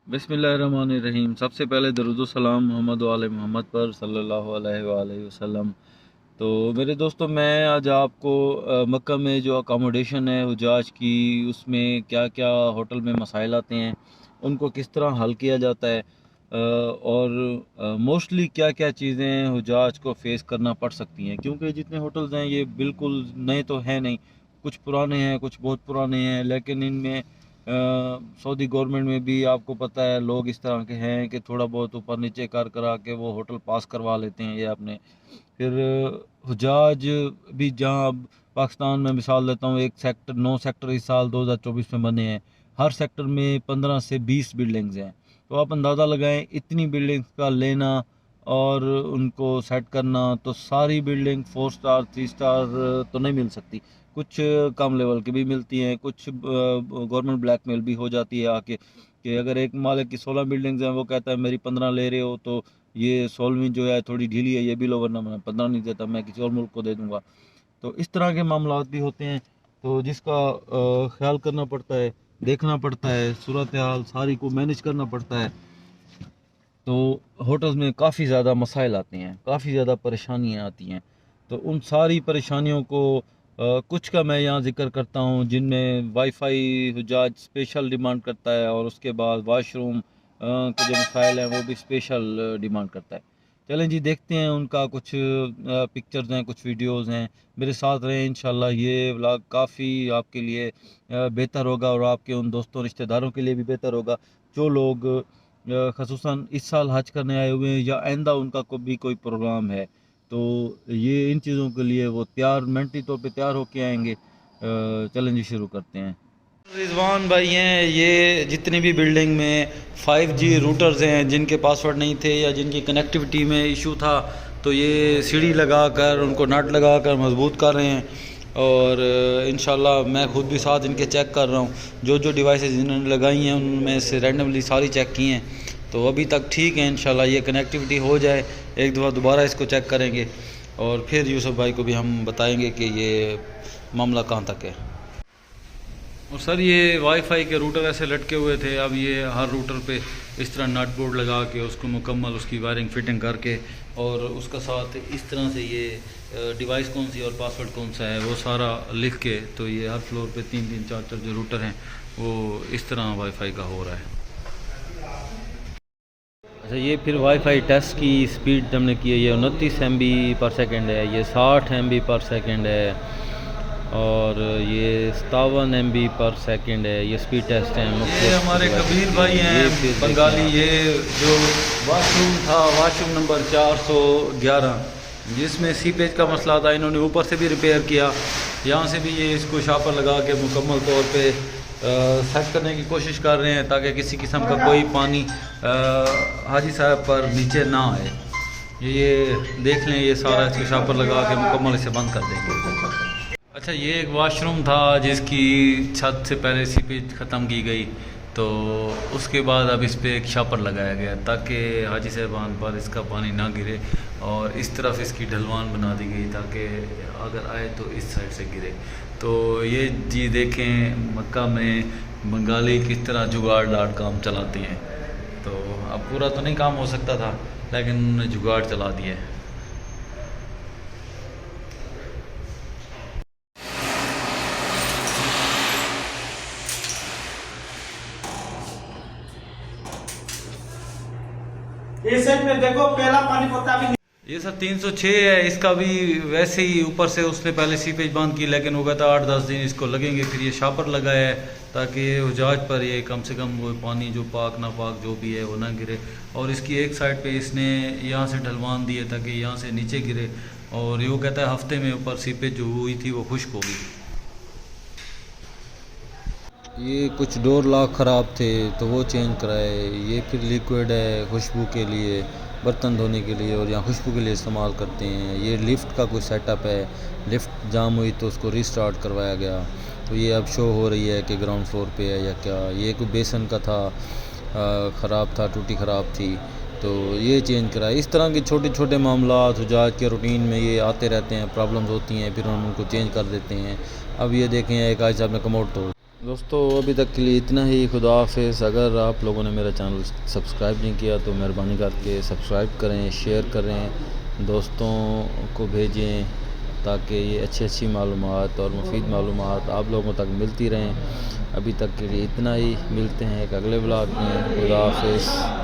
बिस्मिल्लाहिर्रहमानिर्रहीम। सबसे पहले दरूद व सलाम मोहम्मद व आले मोहम्मद पर सल्लल्लाहु अलैहि वसल्लम। तो मेरे दोस्तों, मैं आज आपको मक्का में जो अकोमोडेशन है हुजाज की, उसमें क्या क्या होटल में मसाइल आते हैं, उनको किस तरह हल किया जाता है, और मोस्टली क्या क्या चीज़ें हुजाज को फेस करना पड़ सकती हैं। क्योंकि जितने होटल्स हैं ये बिल्कुल नए तो हैं नहीं, कुछ पुराने हैं, कुछ बहुत पुराने हैं, लेकिन इनमें सऊदी गवर्नमेंट में भी आपको पता है लोग इस तरह के हैं कि थोड़ा बहुत ऊपर नीचे कर करा के वो होटल पास करवा लेते हैं ये अपने। फिर हुजाज भी, जहाँ अब पाकिस्तान में मिसाल देता हूँ, एक सेक्टर 9 सेक्टर इस साल 2024 में बने हैं। हर सेक्टर में 15 से 20 बिल्डिंग्स हैं। तो आप अंदाज़ा लगाएं इतनी बिल्डिंग्स का लेना और उनको सेट करना, तो सारी बिल्डिंग 4 स्टार 3 स्टार तो नहीं मिल सकती, कुछ कम लेवल की भी मिलती हैं, कुछ गवर्नमेंट ब्लैकमेल भी हो जाती है आके कि अगर एक मालिक की 16 बिल्डिंग्स हैं, वो कहता है मेरी 15 ले रहे हो तो ये 16वीं जो है थोड़ी ढीली है, ये भी लो, वरना मैं 15 नहीं देता, मैं किसी और मुल्क को दे दूंगा। तो इस तरह के मामला भी होते हैं, तो जिसका ख्याल करना पड़ता है, देखना पड़ता है, सूरत हाल सारी को मैनेज करना पड़ता है। तो होटल्स में काफ़ी ज़्यादा मसाइल आते हैं, काफ़ी ज़्यादा परेशानियाँ आती हैं। तो उन सारी परेशानियों को कुछ का मैं यहाँ ज़िक्र करता हूँ, जिनमें वाईफाई हुजाज स्पेशल डिमांड करता है, और उसके बाद वाशरूम के जो मसाइल हैं वो भी स्पेशल डिमांड करता है। चलें जी, देखते हैं उनका कुछ पिक्चर्स हैं, कुछ वीडियोस हैं। मेरे साथ रहें, इंशाल्लाह ये व्लॉग काफ़ी आपके लिए बेहतर होगा, और आपके उन दोस्तों रिश्तेदारों के लिए भी बेहतर होगा जो लोग खसूसन इस साल हज करने आए हुए हैं, या आइंदा उनका भी कोई प्रोग्राम है। तो ये इन चीज़ों के लिए वो तैयार, मेंटली तौर पे तैयार होके आएंगे। चलें जी, शुरू करते हैं। रिजवान भाई हैं, ये जितनी भी बिल्डिंग में 5G रूटर्स हैं, जिनके पासवर्ड नहीं थे या जिनकी कनेक्टिविटी में इशू था, तो ये सीढ़ी लगा कर, उनको नट लगा कर मजबूत कर रहे हैं। और इंशाल्लाह मैं खुद भी साथ इनके चेक कर रहा हूँ, जो जो डिवाइसेस इन्होंने लगाई हैं उनमें से रैंडमली सारी चेक की हैं, तो अभी तक ठीक है। इंशाल्लाह ये कनेक्टिविटी हो जाए, एक दफ़ा दोबारा इसको चेक करेंगे, और फिर यूसुफ भाई को भी हम बताएंगे कि ये मामला कहाँ तक है। और सर, ये वाईफाई के रूटर ऐसे लटके हुए थे, अब ये हर रूटर पे इस तरह नट बोर्ड लगा के उसको मुकम्मल उसकी वायरिंग फिटिंग करके, और उसका साथ इस तरह से ये डिवाइस कौन सी और पासवर्ड कौन सा है वो सारा लिख के, तो ये हर फ्लोर पे 3-3 4-4 जो रूटर हैं वो इस तरह वाईफाई का हो रहा है। अच्छा, ये फिर वाईफाई टेस्ट की स्पीड हमने की है, ये 29 MB/सेकंड है, ये 60 MB/सेकंड है, और ये 57 MB/सेकंड है। ये स्पीड टेस्ट है। ये हमारे कबीर भाई हैं बंगाली, ये जो वाशरूम था, वाशरूम नंबर 411, जिसमें सीपेज का मसला था, इन्होंने ऊपर से भी रिपेयर किया, यहाँ से भी ये इसको शापर लगा के मुकम्मल तौर पे सेट करने की कोशिश कर रहे हैं, ताकि किसी किस्म का कोई पानी हाजी साहब पर नीचे ना आए। ये देख लें, ये सारा इसको शापर लगा के मुकम्मल इसे बंद कर देंगे। अच्छा, ये एक वाशरूम था जिसकी छत से पहले सीपेज ख़त्म की गई, तो उसके बाद अब इस पर एक शापर लगाया गया ताकि हाजी साहबान पर इसका पानी ना गिरे, और इस तरफ इसकी ढलवान बना दी गई ताकि अगर आए तो इस साइड से गिरे। तो ये जी देखें, मक्का में बंगाली किस तरह जुगाड़ लाट काम चलाते हैं। तो अब पूरा तो नहीं काम हो सकता था, लेकिन उन्होंने जुगाड़ चला दिया है। इस साइड में देखो, पहला पानी पता भी नहीं। ये सर 306 है, इसका भी वैसे ही ऊपर से उसने पहले सीपेज बंद की, लेकिन वो कहता 8-10 दिन इसको लगेंगे। फिर ये शापर लगाया है ताकि ये हुजाज पर ये कम से कम वो पानी जो पाक ना पाक जो भी है वो ना गिरे, और इसकी एक साइड पे इसने यहाँ से ढलवान दी है ताकि यहाँ से नीचे गिरे, और ये वो कहता है हफ्ते में ऊपर सीपेज जो हुई थी वो खुश्क होगी। ये कुछ डोर लॉक ख़राब थे तो वो चेंज कराए। ये फिर लिक्विड है खुशबू के लिए, बर्तन धोने के लिए, और यहाँ खुशबू के लिए इस्तेमाल करते हैं। ये लिफ्ट का कोई सेटअप है, लिफ्ट जाम हुई तो उसको रीस्टार्ट करवाया गया, तो ये अब शो हो रही है कि ग्राउंड फ्लोर पे है या क्या। ये कोई बेसन का था, ख़राब था, टूटी ख़राब थी, तो ये चेंज कराया। इस तरह के छोटे छोटे मामला हुजाज के रूटीन में ये आते रहते हैं, प्रॉब्लम्स होती हैं, फिर हम उनको चेंज कर देते हैं। अब ये देखें, एक आज साहब ने कमोड तोड़। دوستو ابھی تک کے لیے اتنا ہی. خدا حافظ. اگر آپ لوگوں نے میرا چینل سبسکرائب نہیں کیا تو مہربانی کر کے سبسکرائب کریں, شیئر کریں, دوستوں کو بھیجیں تاکہ یہ اچھی معلومات اور مفید معلومات آپ لوگوں تک ملتی رہیں. ابھی تک کے لیے اتنا ہی. ملتے ہیں ایک اگلے ولاگ میں. خدا حافظ.